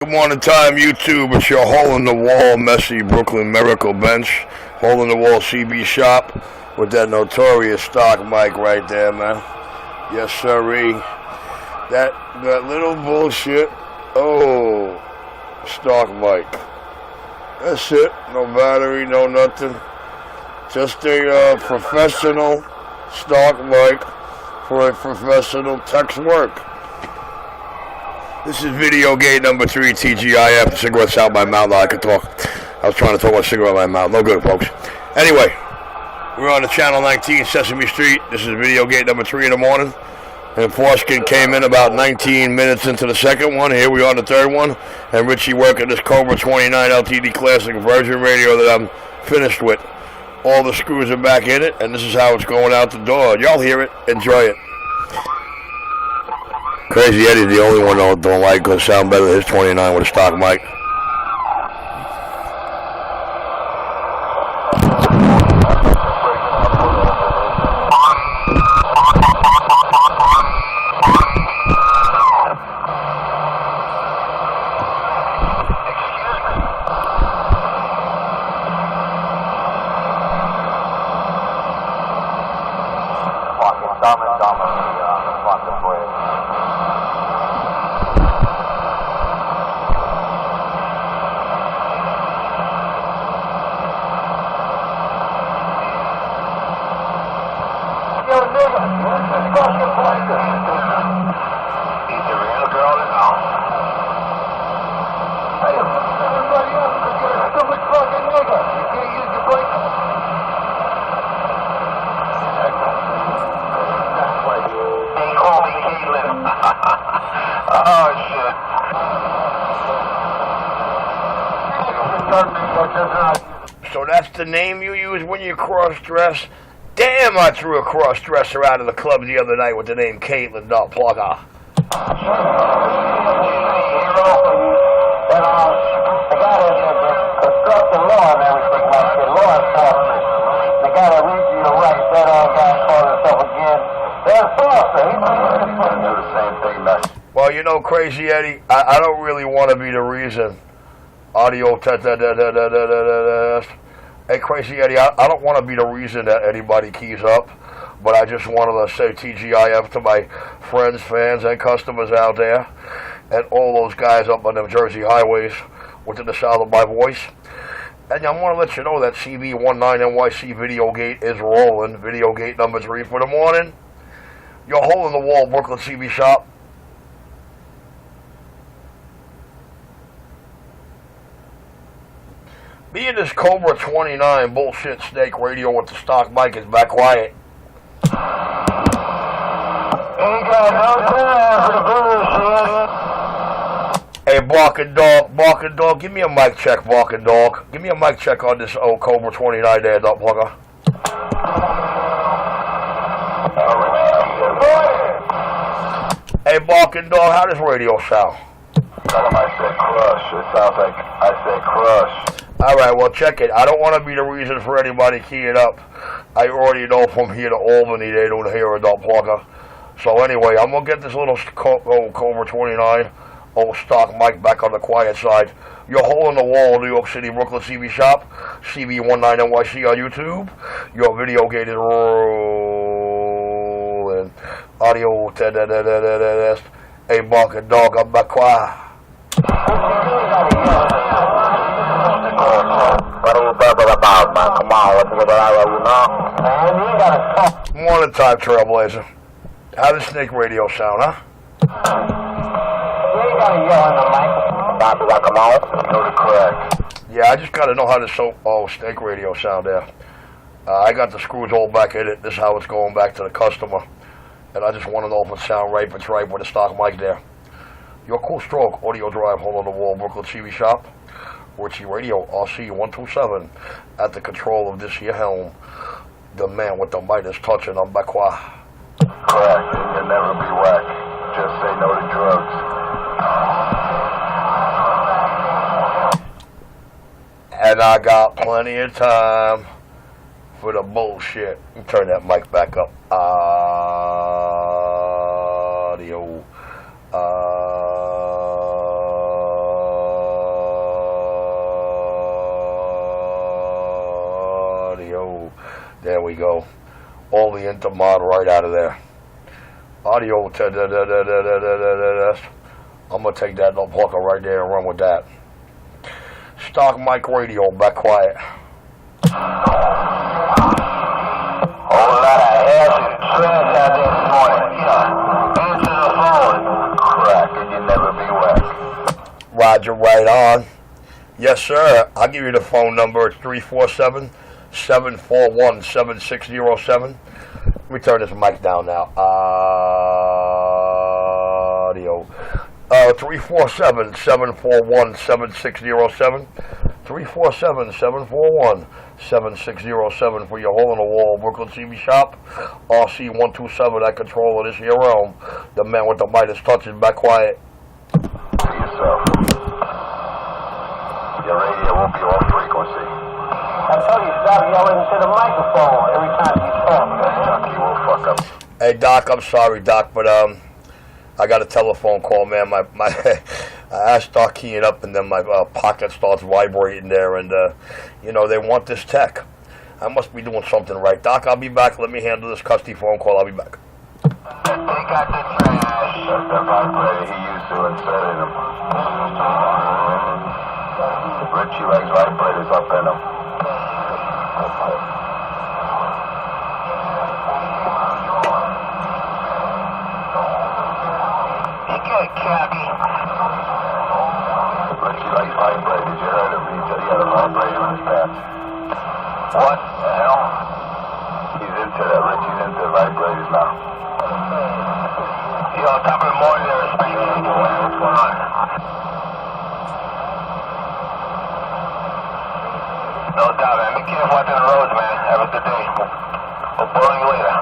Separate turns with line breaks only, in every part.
Good morning time, YouTube. It's your hole-in-the-wall, messy Brooklyn Miracle Bench. Hole-in-the-wall CB shop with that notorious stock mic right there, man. Yes, sirree. That little bullshit. Oh, stock mic. That's it. No battery, no nothing. Just a professional stock mic for a professional text work. This is video gate number 3, TGIF. The cigarette's out my mouth. I could talk. I was trying to talk with a cigarette in my mouth. No good, folks. Anyway, we're on the channel 19, Sesame Street. This is video gate number 3 in the morning. And Forskin came in about 19 minutes into the second one. Here we are on the third one. And Richie working this Cb19 LTD Classic Virgin radio that I'm finished with. All the screws are back in it. And this is how it's going out the door. Y'all hear it. Enjoy it. Crazy Eddie's the only one that don't like it because it sound better than his 29 with a stock mic. So that's the name you use when you cross-dress? Damn, I threw a cross-dresser out of the club the other night with the name Caitlin.Plugger. Well, you know, Crazy Eddie, I don't really want to be the reason. Audio, Hey, Crazy Eddie, I don't want to be the reason that anybody keys up, but I just wanted to say TGIF to my friends, fans, and customers out there, and all those guys up on them Jersey highways within the sound of my voice. And I want to let you know that Cb19nyc video gate is rolling. Video gate number 3 for the morning. Your hole-in-the-wall Brooklyn CB shop. Me and this Cb19 bullshit snake radio with the stock mic is back quiet. Hey, barking dog, give me a mic check, barking dog. Give me a mic check on this old Cb19 there, Plugger. Hey, barking dog, how does radio sound?
Tell him I said crush. It sounds like I said crush.
Alright, well, check it. I don't want to be the reason for anybody keying up. I already know from here to Albany they don't hear a Plugger. So anyway, I'm going to get this little Cb19 old stock mic back on the quiet side. Your hole-in-the-wall New York City Brooklyn CB shop, Cb19nyc on YouTube. Your video gate is rolling. Audio, hey, barking dog, I'm back quiet.
Come on, let's get that out, you know?
Morning time, Trailblazer. How does snake radio sound, huh?
You gotta yell in the mic. Come on, go to correct.
Yeah, I just gotta know how this snake radio sound there. I got the screws all back in it. This is how it's going back to the customer. And I just want to know if it sounds right, if it's right with the stock mic there. Your cool stroke, audio drive, hole-in-the-wall, Brooklyn CB shop. Richie Radio, RC127, at the control of this here helm. The man with the Midas touching, I'm back quiet.
Correct, and you'll never be whack. Just say no to drugs.
And I got plenty of time for the bullshit. Turn that mic back up. Audio. 2. There we go. All the intermod right out of there. Audio. I'm going to take that little hooker right there and run with that. Stock mic radio, back quiet.
Whole lot of ass and trash out there this morning. Answer the phone. Crack and you never be whack.
Roger, right on. Yes, sir. I'll give you the phone number. It's 347-741-7607. Let me turn this mic down now. Audio. 347-741-7607. 347-741-7607 for your hole-in-the-wall Brooklyn CB shop. RC127 at control of this here realm. The man with the Midas touch is back quiet.
To yourself. Your radio won't be off frequency.
I told you stop yelling into the microphone every time you talk.
Chucky will fuck up.
Hey, Doc, I'm sorry, Doc, but I got a telephone call, man. I start keying up, and then my pocket starts vibrating there, and they want this tech. I must be doing something right. Doc, I'll be back. Let me handle this custody phone call. I'll be back.
Take out the trash. That's the vibrator he used to insert in him. Richie likes vibrators up in him.
Cabby.
Richie likes vibrators. You heard him. He said he had a vibrator in his pants.
What the hell?
He's into that. Richie's into vibrators now.
Yo, top of the morning there, Space. What's going on? No doubt, man. Be careful out in the roads, man. Have a good day. We'll borrow you later.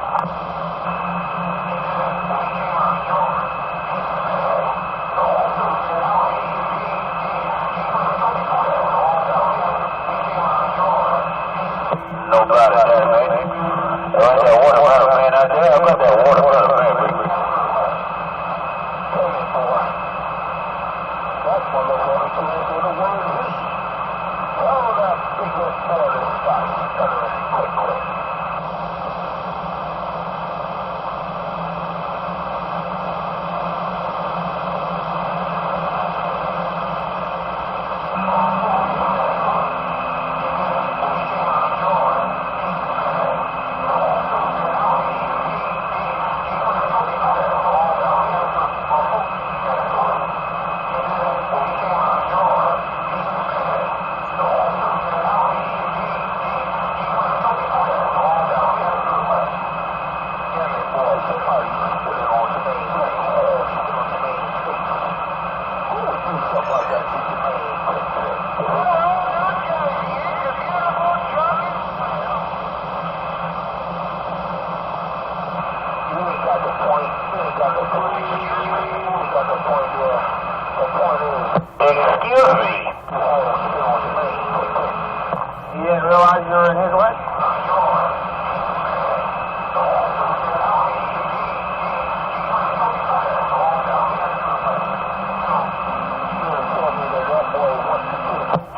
No doubt it, man. I like that water runner, man, out there. I got that water runner, man. Excuse me.
You didn't realize you were in his way?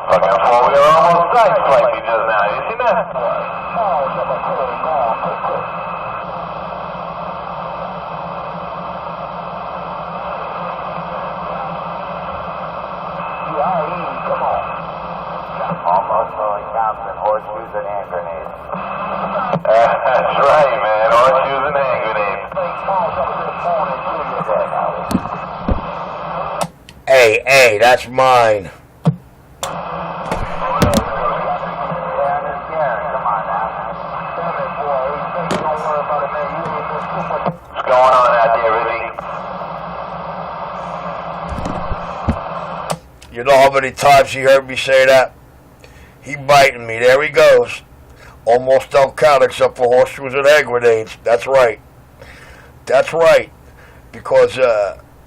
Fucking four-wheeler almost sideswiped me just now. You see that?
Almost fully counts in horseshoes and hand grenades.
That's right, man. Horseshoes and hand grenades.
Hey, that's mine.
What's going on out there, Ricky?
You know how many times he heard me say that? He biting me. There he goes. Almost don't count except for horseshoes and hand grenades. That's right. That's right. Because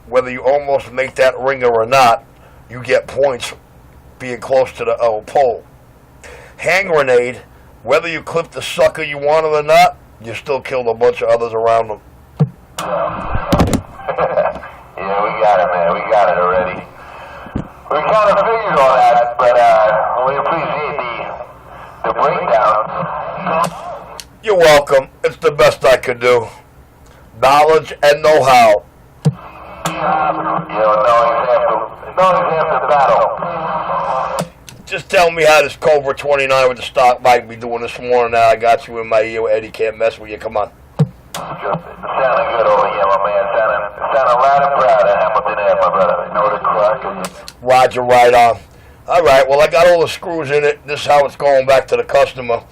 whether you almost make that ringer or not, you get points being close to the pole. Hand grenade, whether you clip the sucker you wanted or not, you still killed a bunch of others around them.
Yeah, we got it, man. We got it already. We kind of figured all that, but we appreciate the breakdown.
It's the best I could do. Knowledge and know-how. Just tell me how this Cobra 29 with the stock mic be doing this morning. Now I got you in my ear. Eddie can't mess with you. Come on.
Just sounding good over here, my man. Sounding loud and proud of Hamilton Ave, my brother. You know the crack.
Roger, right on. All right, well, I got all the screws in it. This is how it's going back to the customer.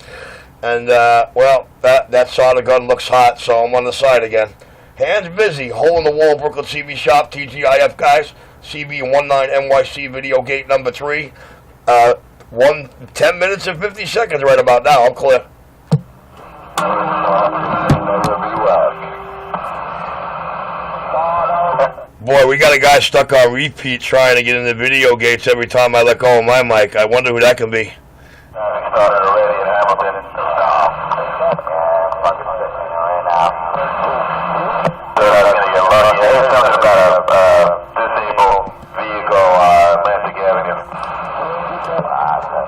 And, well, that side of the gun looks hot, so I'm on the side again. Hands busy. Hole in the wall, Brooklyn CB shop, TGIF, guys. Cb19nyc video gate number 3. 10 minutes and 50 seconds right about now. I'm clear. Boy, we got a guy stuck on repeat trying to get in the video gates every time I let go of my mic. I wonder who that can be.
Started already in Hamilton. Fucking sitting right now. They're not gonna get lucky. Here's something about a disabled vehicle, Atlantic Avenue. That's awesome.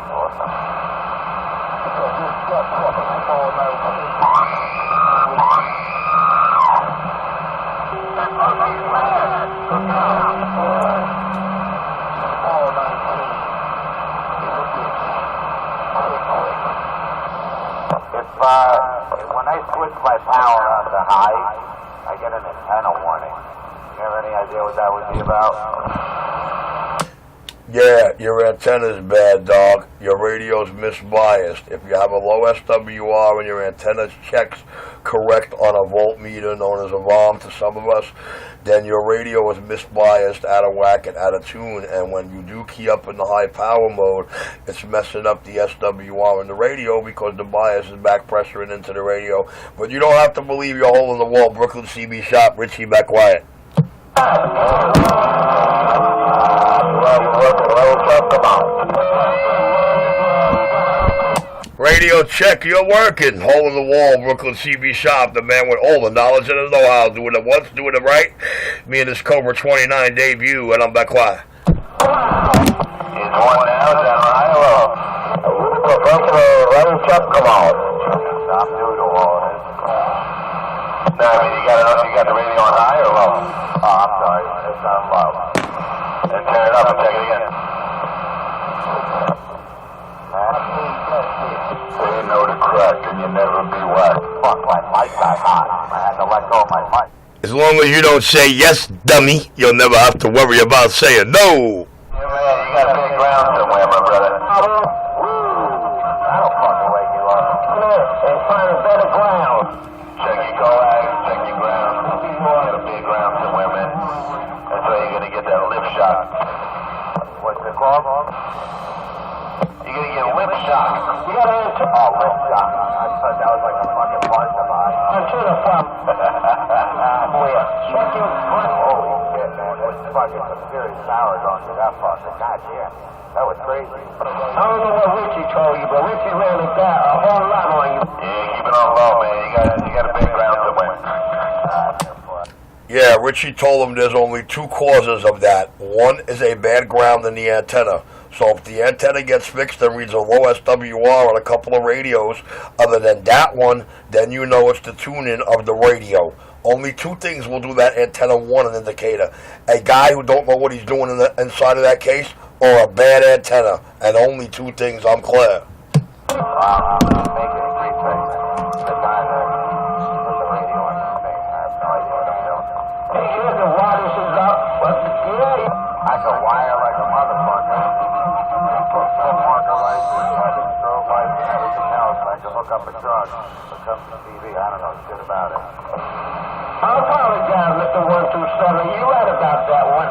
When I switch my power on to high, I get an antenna warning. You have any idea what that would be about?
Yeah, your antenna's bad, dog. Your radio's misbiased. If you have a low SWR and your antenna checks correct on a voltmeter known as a VOM to some of us, then your radio is misbiased, out of whack, and out of tune. And when you do key up in the high power mode, it's messing up the SWR in the radio because the bias is back pressuring into the radio. But you don't have to believe your hole in the wall. Brooklyn CB shop, Richie back quiet. Radio check, you're working. Hole in the wall, Brooklyn CB shop. The man with all the knowledge and the know-how. Doing it once, doing it right. Me and this Cobra 29 debut, and I'm back quiet.
It's one now, down Iowa. Professional radio check, come on. Stop doing all this. No, I mean, you got the radio on high or low? Oh, I'm sorry, it's on low. And turn it up and check it again. So you know the crack and you never be whacked. Fuck, my mic got hot. I had to let go of my mic.
As long as you don't say yes, dummy, you'll never have to worry about saying no.
Yeah, man, you got big ground somewhere, my brother. That'll fucking wake you up. Come here and find a better ground. Check your coax, check your ground. You got a big ground somewhere, man. That's why you're gonna get that lip shock. What's it called? You're gonna get lip shock. You gotta answer. Oh, lip shock. I thought that was like a fucking part of mine. Antenna from. Where? Check your ground. Holy shit, man. That's fucking some serious power going through that fucker. Goddamn. That was crazy. I don't know what Richie told you, but Richie really got a whole lot on you. Yeah, keep it on low, man. You got a big ground somewhere.
Yeah, Richie told him there's only 2 causes of that. One is a bad ground in the antenna. So if the antenna gets fixed and reads a low SWR on a couple of radios, other than that one, then you know it's the tune-in of the radio. Only 2 things will do that antenna 1 an indicator. A guy who don't know what he's doing inside of that case, or a bad antenna. And only 2 things, I'm clear.
Wow, making a great face. The guy that put the radio on his face, I have no idea what I'm doing. Hey, here's the wireless is up. I can wire like a motherfucker. Put some marker lights, strobe lights, and everything else. I can hook up a truck, hook up the TV. I don't know shit about it. I apologize, Mr. 127. You right about that one.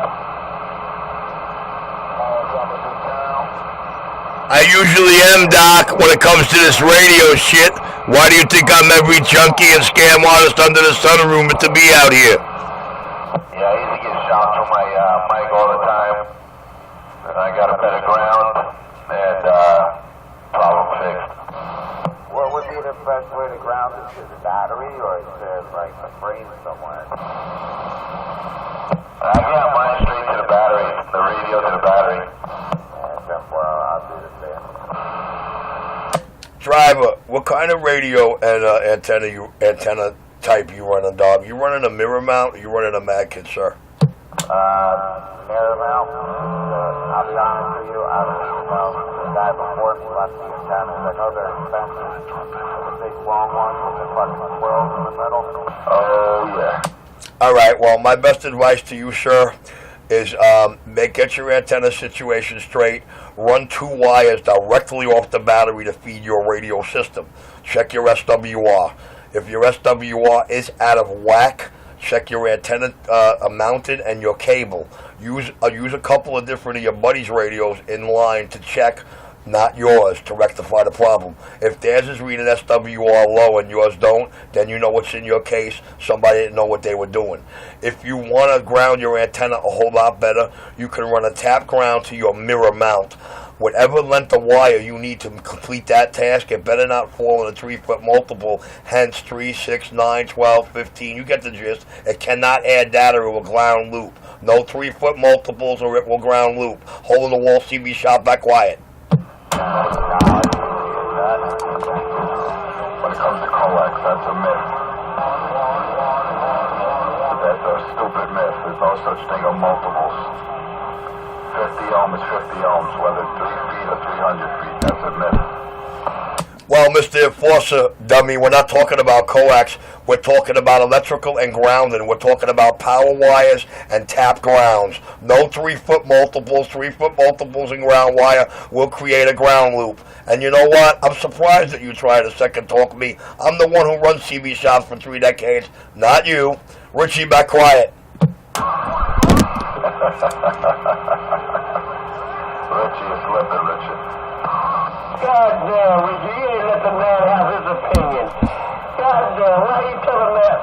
I usually am, Doc, when it comes to this radio shit. Why do you think I'm every junkie and scam artist under the sun rumored to be out here?
Yeah, I used to get shot through my mic all the time. And I got a better ground, and problem fixed. What would be the best way to ground it? To the battery, or to, like, the frame somewhere? I got mine straight to the battery, the radio to the battery. I'll do the same.
Driver, what kind of radio and antenna type you running, dog? You running a mirror mount or you running a mag kit, sir?
Mirror mount. I'll be honest with you, I don't know. The guy before me left the antennas. I know they're expensive. The big long ones with the fucking swirls in the middle. Oh, yeah.
All right, well, my best advice to you, sir, is get your antenna situation straight. Run 2 wires directly off the battery to feed your radio system. Check your SWR. If your SWR is out of whack, check your antenna mounted and your cable. Use a couple of different of your buddies' radios in line to check, not yours, to rectify the problem. If theirs is reading SWR low and yours don't, then you know what's in your case. Somebody didn't know what they were doing. If you want to ground your antenna a whole lot better, you can run a tap ground to your mirror mount. Whatever length of wire you need to complete that task, it better not fall in a 3-foot multiple, hence 3, 6, 9, 12, 15. You get the gist. It cannot add data to a ground loop. No 3-foot multiples or it will ground loop. Hole in the wall, CB shop, back quiet.
When it comes to coax, that's a myth. That's a stupid myth. There's no such thing as multiples. 50 ohm is 50 ohms, whether 3 feet or 300 feet. That's a myth.
Well, Mr. Enforcer, dummy, we're not talking about coax. We're talking about electrical and grounding. We're talking about power wires and tap grounds. No 3-foot multiples. 3-foot multiples and ground wire will create a ground loop. And you know what? I'm surprised that you tried to second talk me. I'm the one who runs CB shops for 3 decades, not you. Richie, back quiet.
Richie is slipping, Richard.
God damn, Richie, you ain't let the man have his opinion. God damn, why you tell him that?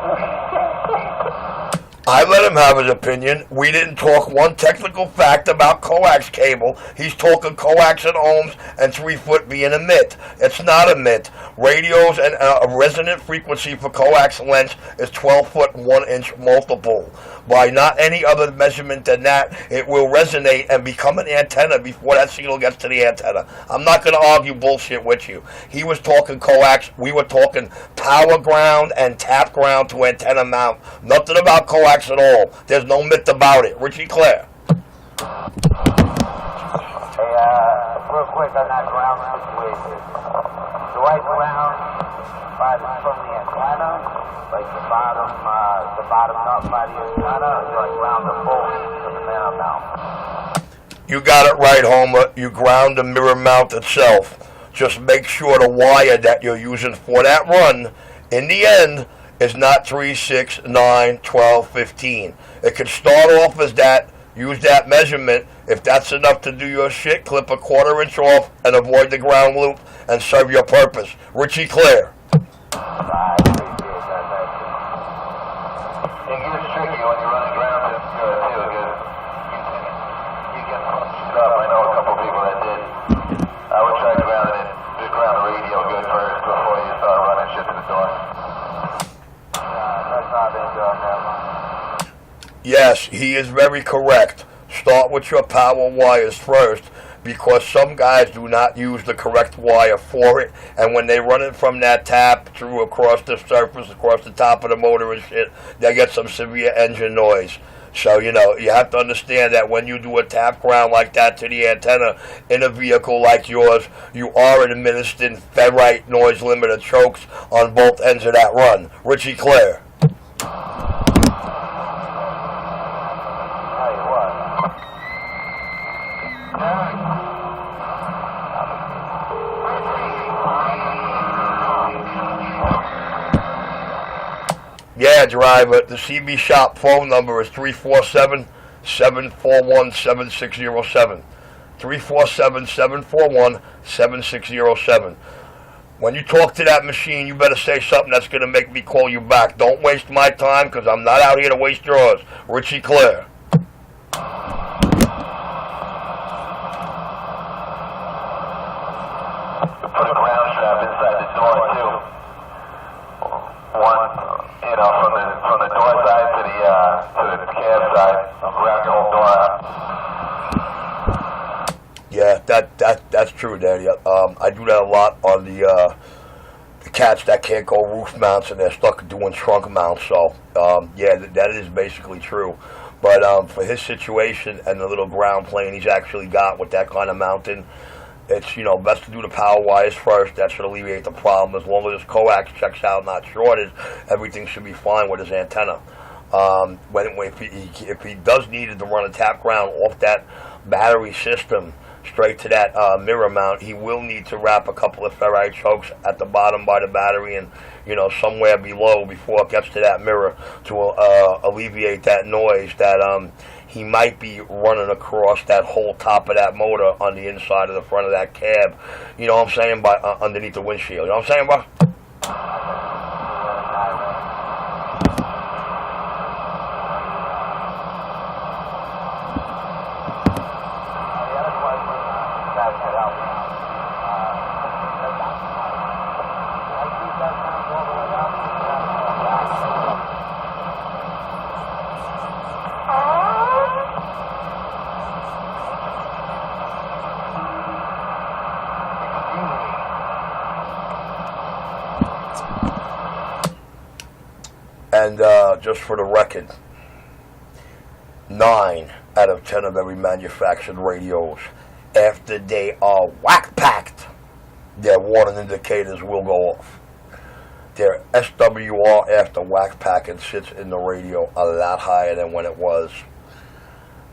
I let him have his opinion. We didn't talk one technical fact about coax cable. He's talking coax and ohms and 3-foot being a myth. It's not a myth. Radios and a resonant frequency for coax lengths is 12-foot 1-inch multiple. By not any other measurement than that, it will resonate and become an antenna before that signal gets to the antenna. I'm not going to argue bullshit with you. He was talking coax. We were talking power ground and tap ground to antenna mount. Nothing about coax at all. There's no myth about it. Richie Clare.
Hey, real quick on that ground situation. Do I ground from the antenna, like the bottom up by the antenna, or do I ground the full to the mirror mount?
You got it right, Homer. You ground the mirror mount itself. Just make sure the wire that you're using for that run, in the end, is not 3, 6, 9, 12, 15. It could start off as that. Use that measurement. If that's enough to do your shit, clip a 1/4 inch off and avoid the ground loop and serve your purpose. Richie Clare.
I appreciate that, thank you.
It gets tricky when you run ground too, because you get fucked up. I know a couple people that did. I would try grounding it, just ground the radio good first before you start running shit to the door.
That's how they do it now.
Yes, he is very correct. Start with your power wires first, because some guys do not use the correct wire for it, and when they run it from that tap through across the surface, across the top of the motor and shit, they get some severe engine noise. So, you know, you have to understand that when you do a tap ground like that to the antenna in a vehicle like yours, you are administering ferrite noise limiter chokes on both ends of that run. Richie Clare. Yeah, driver. The CB shop phone number is 347-741-7607. 347-741-7607. When you talk to that machine, you better say something that's going to make me call you back. Don't waste my time, because I'm not out here to waste yours. Richie Clare.
Put a ground strap inside the door too. One, you know, from the door side to the cab side. I'll grab your whole door out.
Yeah, that's true, Danny. I do that a lot on the cats that can't go roof mounts and they're stuck doing trunk mounts. So yeah, that is basically true. But for his situation and the little ground plane he's actually got with that kind of mounting, it's, you know, best to do the power wires first. That should alleviate the problem. As long as his coax checks out, not shorted, everything should be fine with his antenna. If he does need to run a tap ground off that battery system straight to that mirror mount, he will need to wrap a couple of ferrite chokes at the bottom by the battery and, you know, somewhere below before it gets to that mirror to alleviate that noise that he might be running across that whole top of that motor on the inside of the front of that cab. You know what I'm saying? By underneath the windshield. You know what I'm saying, bro? And just for the record, 9 out of 10 of every manufactured radios, after they are whack-packed, their warning indicators will go off. Their SWR after whack packing sits in the radio a lot higher than when it was.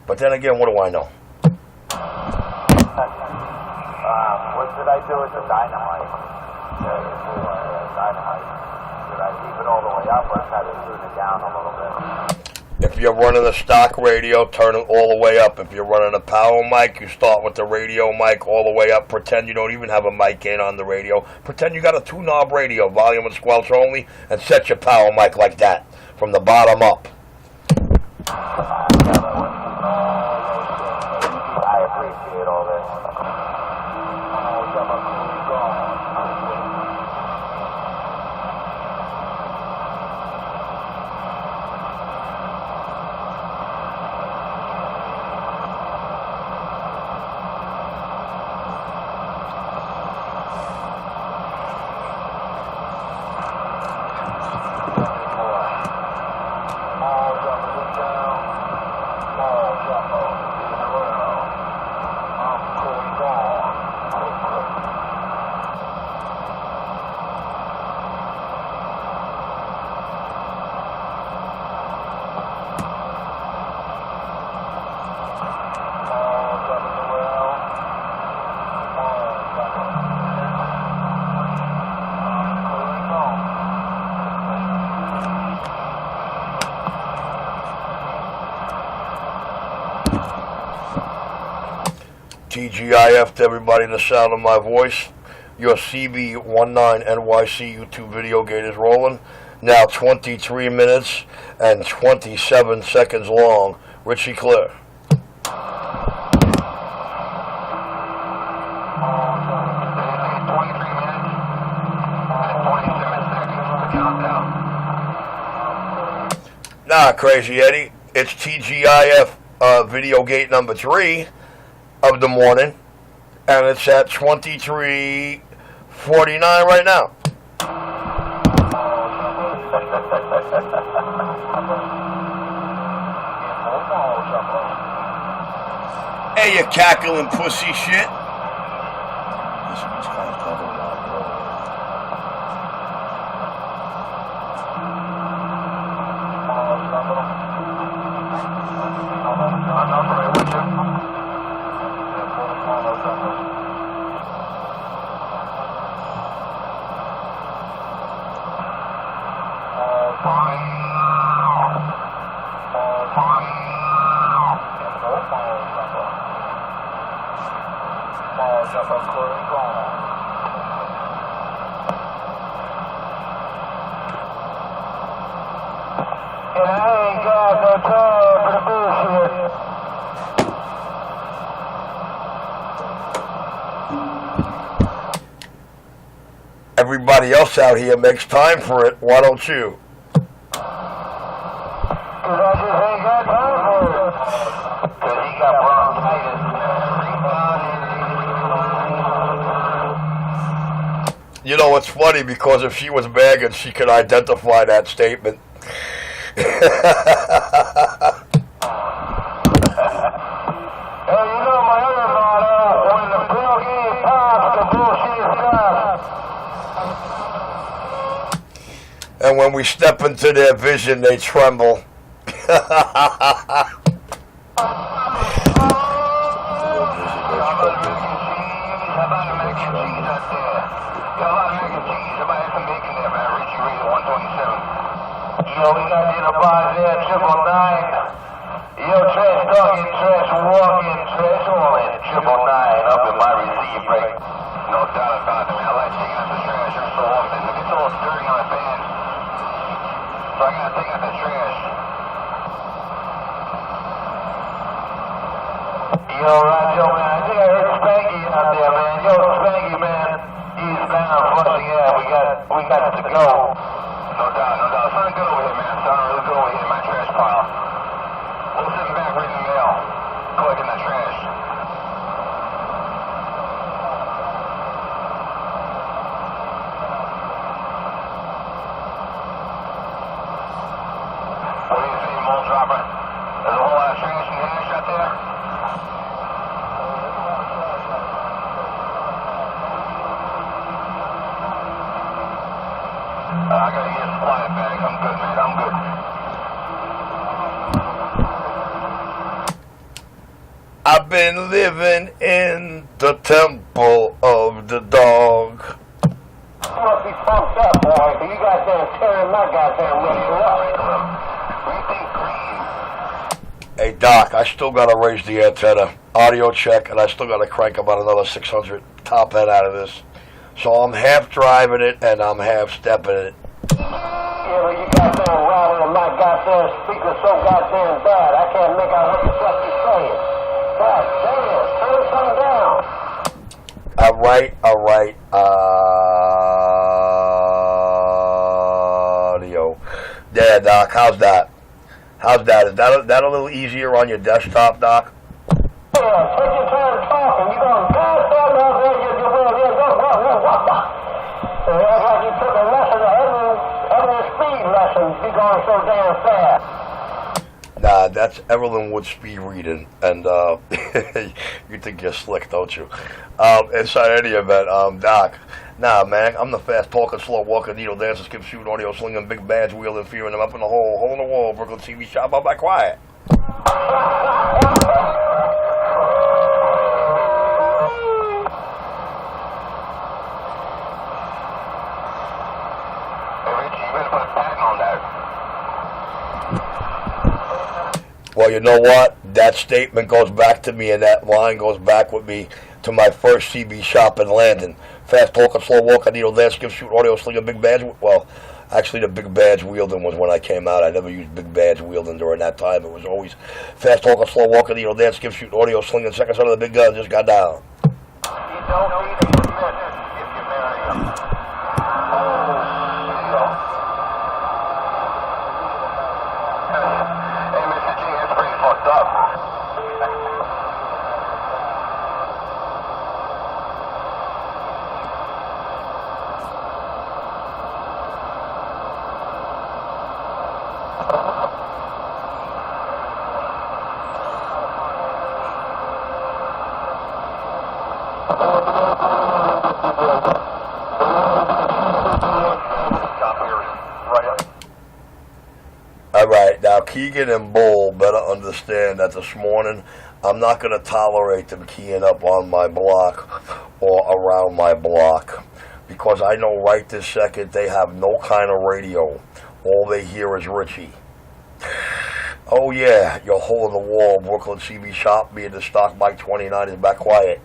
But then again, what do I know?
What did I do with the dynamite? Dynamite. Did I leave it all the way up or try to tune it down a little bit?
If you're running a stock radio, turn it all the way up. If you're running a power mic, you start with the radio mic all the way up. Pretend you don't even have a mic in on the radio. Pretend you got a 2-knob radio, volume and squelch only, and set your power mic like that, from the bottom up.
I appreciate all this.
TGIF to everybody in the sound of my voice. Your Cb19nyc YouTube video gate is rolling. Now 23 minutes and 27 seconds long. Richie Clear. Nah, Crazy Eddie. It's TGIF video gate number 3 of the morning, and it's at 23:49 right now. Hey, you cackling pussy shit. Everybody else out here makes time for it. Why don't you?
Because I just ain't got time for it. Because he got bronchitis.
You know, it's funny because if she was Megan, she could identify that statement.
Hey, you know my other motto, when the bill game pops, the bullshit stops.
And when we step into their vision, they tremble.
Yo, we got in a bar there, 999. Yo, trash talking, trash walking, trash all in 999 up in my receive break.
No doubt about it, man. I like taking out the trash every so often. It gets a little dirty on my pants. So I gotta take out the trash.
Yo, Roger, man, I think I heard Spanky out there, man. Yo, Spanky, man, he's bound flushing out. We got to go.
No doubt, no doubt. Sounding good over here, man. Sounding really good over here in my trash pile. We're sitting back reading the mail, collecting the trash. What do you say, Mole Dropper? There's a whole lot of trash and hash out there? I gotta get a supply bag. I'm good, man. I'm good.
I've been living in the temple of the dog.
You must be pumped up, boy, so you goddamn tearing my goddamn radio up.
We think green.
Hey, Doc, I still got to raise the antenna. Audio check, and I still got to crank about another 600 top end out of this. So I'm half driving it, and I'm half stepping it.
Yeah, but you goddamn rattling my goddamn speaker so goddamn bad, I can't make out what the fuck you're saying. God damn, turn something down.
All right. Audio. Yeah, Doc, how's that? Is that a little easier on your desktop, Doc?
Yeah, take your time talking. You going goddamn out there, so that's like you took a lesson, every speed lesson, you going so damn fast.
Nah, that's Evelyn Wood speed reading, and you think you're slick, don't you? Inside any event, Doc, nah, man, I'm the fast talking, slow walking, needle dancer, skip shooting, audio slinging, big badge wielding, fearing them up in the hole in the wall, Brooklyn TV shop, out by quiet. Well, you know what? That statement goes back to me, and that line goes back with me to my first CB shop in Landon. Fast talker, slow walker, needle dance, skip shoot, audio slinger, big badge. Well, actually, the big badge wielding was when I came out. I never used big badge wielding during that time. It was always fast talker, slow walker, needle dance, skip shoot, audio slinger, second son of the big gun just got down.
You don't need to commit if you marry him.
Hey, Mr. G, that's pretty fucked up.
Alright, now Keegan and Bull better understand that this morning I'm not going to tolerate them keying up on my block or around my block, because I know right this second they have no kind of radio. All they hear is Richie. Oh yeah, your hole in the wall, Brooklyn CB shop, me in the stock Mike 29 is back quiet.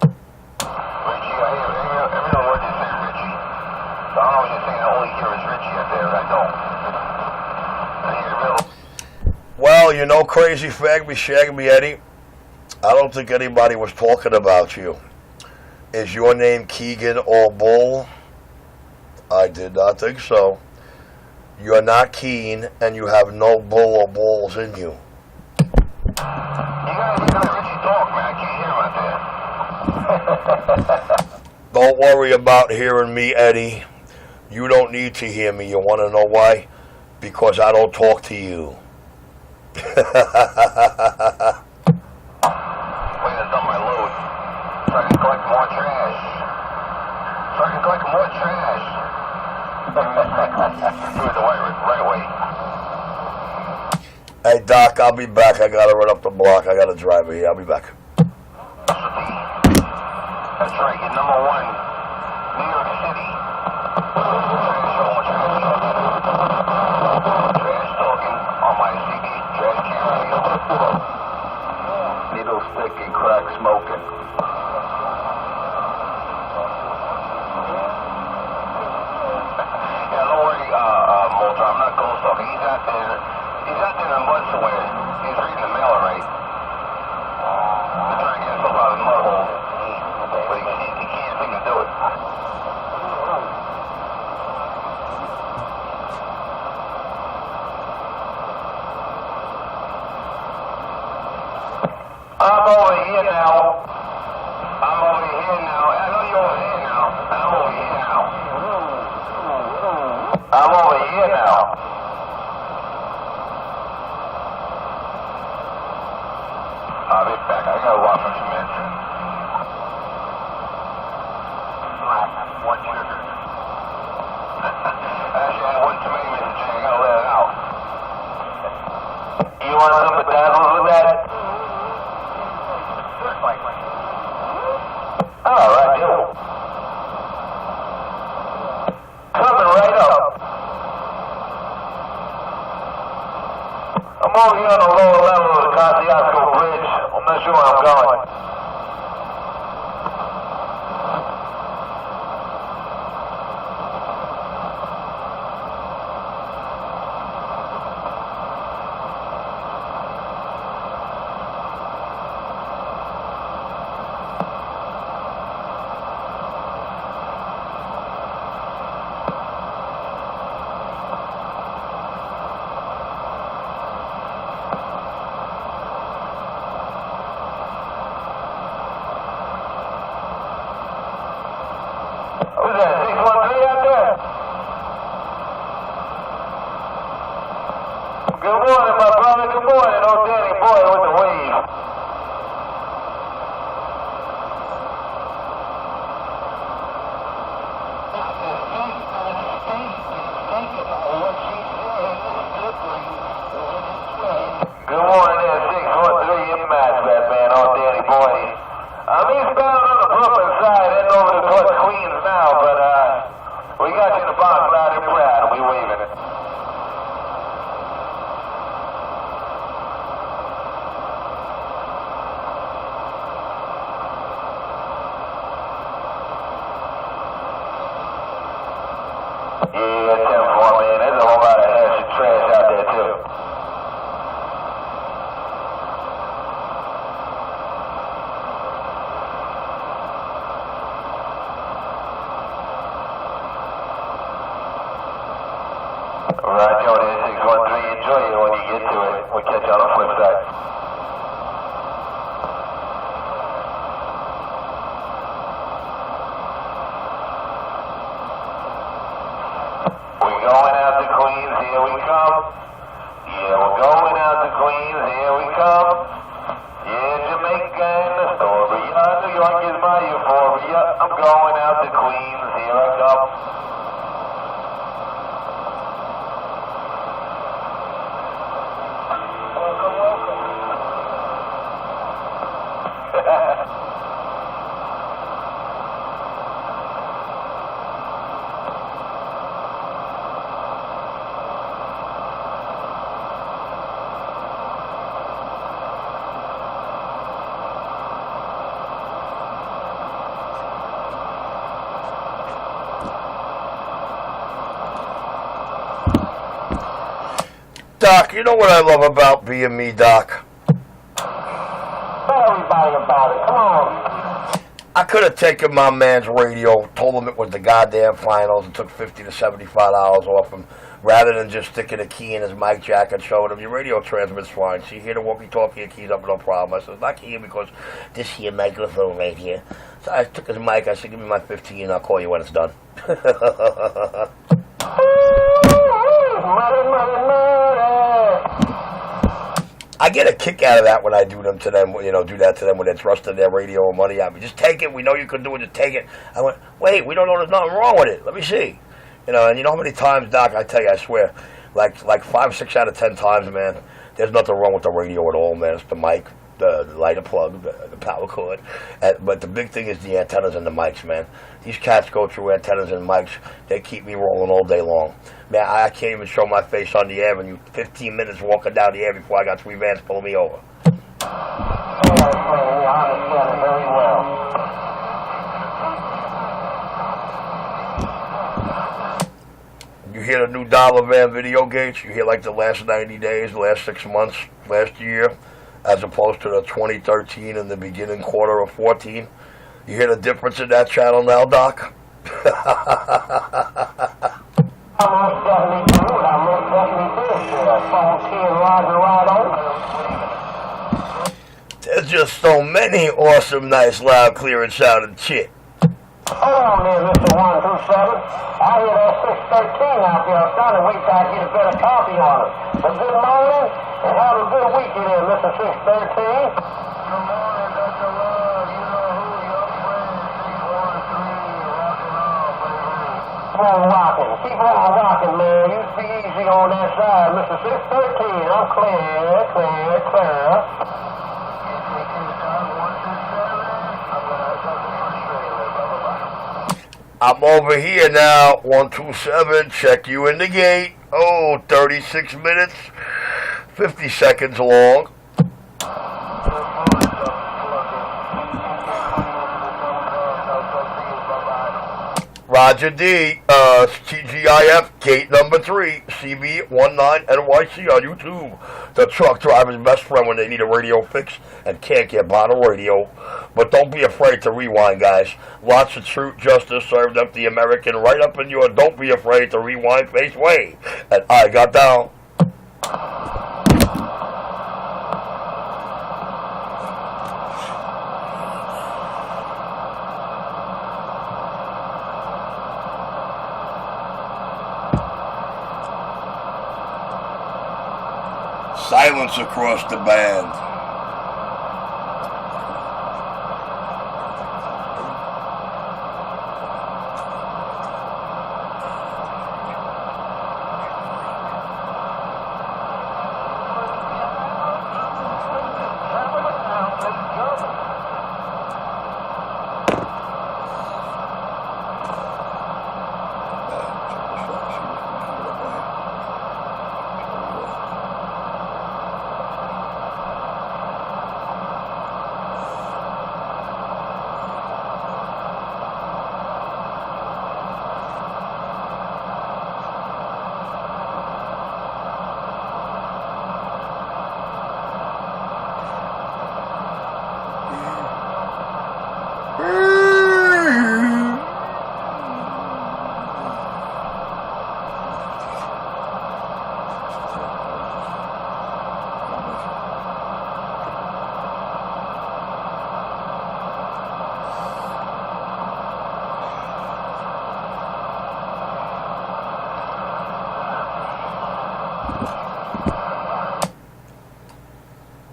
Richie, I hear every word you say, Richie. So I don't know what you're saying. I only hear is Richie out there. I don't.
Well, you know, crazy fag me, shag me, Eddie. I don't think anybody was talking about you. Is your name Keegan or Bull? I did not think so. You're not keen, and you have no bull or balls in you.
You gotta let Richie talk, man. I can't hear him out there.
Don't worry about hearing me, Eddie. You don't need to hear me. You want to know why? Because I don't talk to you.
Wait, that's on my load. So I can collect more trash. Do it the right way.
Hey, Doc, I'll be back. I got to run up the block. I got a driver here. I'll be back.
That's right, you're number one. New York City. Trash talking on my CB. Trash carrying. Needle stick and crack smoking. Yeah, don't worry, Molter, I'm not ghost talking. He's out there in the mud somewhere. He's reading the mail, right? He's trying to get himself out of the mud hole. But he can't seem to do it. I'm over here now. I know you're over here now. I'm over here now. I'll be back. I gotta walk for some minutes. One sugar. Actually, I had one too many minutes. I gotta let it out. You want some potatoes with that? All right, do. Coming right up. I'm over here on the lower level of the Kosciuszko Bridge. I'm not sure where I'm going. Who's that, 613 out there? Good morning, my brother. Good morning. Old Danny Boy with the wave. Good morning there, 613 in Masbat, man. Old Danny Boy. I'm eastbound on the Brooklyn side, heading over towards Queens now, but we got you in the box loud and proud, and we waving it. Yeah, 10-4, man. There's a whole lot of ash and trash out there, too. Roger, on 613, enjoy it when you get to it. We'll catch you on the flip side. We're going out to Queens, here we come. Yeah, we're going out to Queens, here we come. Yeah, Jamaica and Astoria, New York is my euphoria. I'm going out to Queens, here I come.
Doc, you know what I love about being me, Doc?
Tell everybody about it. Come on.
I could have taken my man's radio, told him it was the goddamn finals, and took $50 to $75 off him, rather than just sticking a key in his mic jack and showing him your radio transmit's fine. So you hear the walkie-talkie, your key's up, no problem. I said, it's not here because this here microphone right here. So I took his mic. I said, give me my 15. I'll call you when it's done. I get a kick out of that when I do them to them, do that to them when they're trusting their radio or money at me. Just take it. We know you can do it. Just take it. I went, wait, we don't know there's nothing wrong with it. Let me see. And you know how many times, Doc, I tell you, I swear, like 5, 6 out of 10 times, man, there's nothing wrong with the radio at all, man. It's the mic, the lighter plug, the power cord. But the big thing is the antennas and the mics, man. These cats go through antennas and mics. They keep me rolling all day long. Man, I can't even show my face on the air when you 15 minutes walking down the air before I got 3 vans pulling me over.
I understand it very well.
You hear the new dollar van video gates? You hear like the last 90 days, the last 6 months, last year, as opposed to the 2013 and the beginning quarter of 14? You hear the difference in that channel now, Doc?
I most definitely do, and I most definitely did. Phone key and riding right over.
There's just so many awesome, nice, loud, clear, and sounding shit.
Hold on there, Mr. 127. I hear that 613 out there. I'm trying to wait till I get a better copy on it. But good morning, and have a good weekend there, Mr. 613. Good morning, Dr. Love. You know who, your friend, 613, rocking on, baby. Keep on rocking. Keep on rocking, man. You be easy on that side, Mr. 613. I'm clear.
I'm over here now, 127, check you in the gate. Oh, 36 minutes, 50 seconds long. Roger D, TGIF, gate number 3, Cb19nyc on YouTube. The truck driver's best friend when they need a radio fix and can't get bottle radio. But don't be afraid to rewind, guys. Lots of truth, justice served up the American right up in your don't be afraid to rewind face way. And I got down. Silence across the band.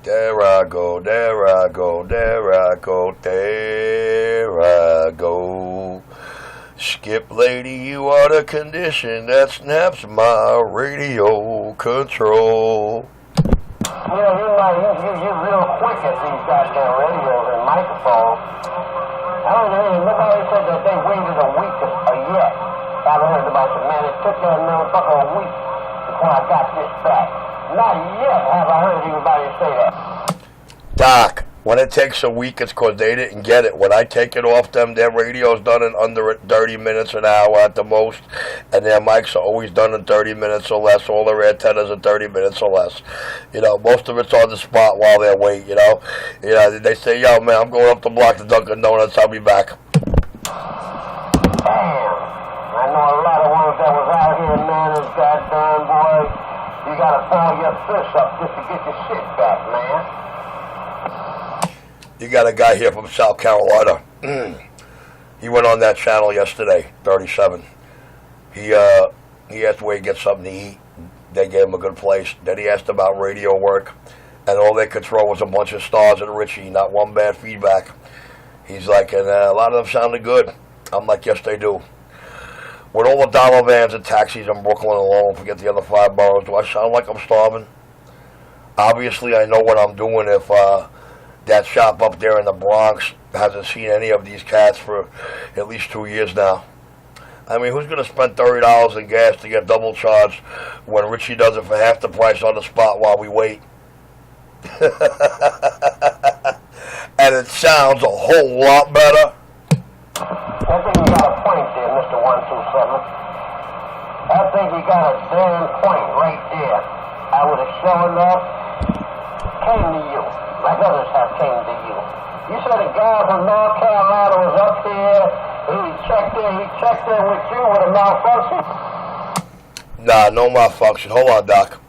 There I go, there I go, there I go, there I go. Skip lady, you are the condition that snaps my radio control.
Yeah, you're real quick at these goddamn radios and microphones. I don't know, nobody said that they waited a week yet. I haven't heard about it, man. It took that motherfucker a week before I got this back. Not yet have I heard anybody say that.
Doc, when it takes a week, it's because they didn't get it. When I take it off them, their radio's done in under 30 minutes, an hour at the most, and their mics are always done in 30 minutes or less. All their antennas in 30 minutes or less. You know, most of it's on the spot while they're waiting, you know. They say, yo, man, I'm going up the block to Dunkin' Donuts. I'll be back.
Damn. I know a lot of ones that was out here, man, this goddamn boy. You gotta ball your fish up just to get your shit back, man.
You got a guy here from South Carolina. He went on that channel yesterday, 37. He asked where he gets something to eat. They gave him a good place. Then he asked about radio work, and all they could throw was a bunch of stars at Richie, not one bad feedback. He's like, and a lot of them sounded good. I'm like, yes, they do. With all the dollar vans and taxis in Brooklyn alone, forget the other 5 boroughs, do I sound like I'm starving? Obviously, I know what I'm doing if that shop up there in the Bronx hasn't seen any of these cats for at least 2 years now. I mean, who's going to spend $30 in gas to get double charged when Richie does it for half the price on the spot while we wait? And it sounds a whole lot better.
I think you got a point there, Mr. 127. I think you got a damn point right there. I would have sure enough came to you, like others have came to you. You said a guy from North Carolina was up here, he checked in with you with a malfunction?
Nah, no malfunction. Hold on, Doc.